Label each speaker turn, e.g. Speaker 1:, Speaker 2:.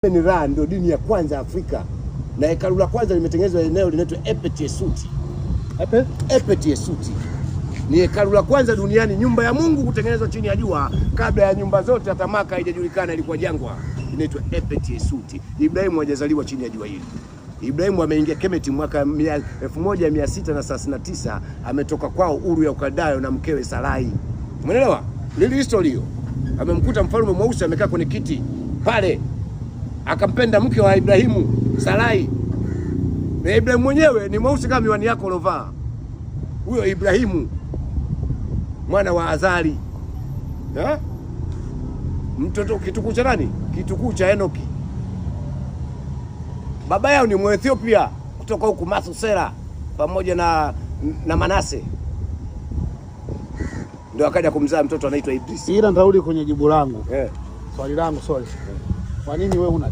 Speaker 1: Ra ndio dini ya kwanza Afrika, na hekalu la kwanza limetengenezwa eneo linaitwa Epet Yesuti. Epet Yesuti ni hekalu la kwanza duniani, nyumba ya Mungu kutengenezwa chini ya jua, kabla ya nyumba zote hata Maka haijajulikana, ilikuwa jangwa. Inaitwa Epet Yesuti. Ibrahimu hajazaliwa chini ya jua hili. Ibrahimu ameingia Kemeti mwaka 1639, ametoka kwao Uru ya Ukaldayo na mkewe Sarai. Umeelewa? Lili history hiyo. Amemkuta mfalme mweusi amekaa kwenye kiti pale, akampenda mke wa Ibrahimu, Sarai. Na Ibrahimu mwenyewe ni mweusi kama miwani yako ulovaa. Huyo Ibrahimu mwana wa Azari. Mtoto kitukuu cha nani? Kitukuu cha Enoki. Baba yao ni Mwethiopia kutoka huku Mathusela pamoja na Manase. Ndio akaja kumzaa mtoto anaitwa Idris.
Speaker 2: Ila ntarudi kwenye jibu langu.
Speaker 1: Yeah.
Speaker 2: Swali langu, sorry. Kwa nini wewe una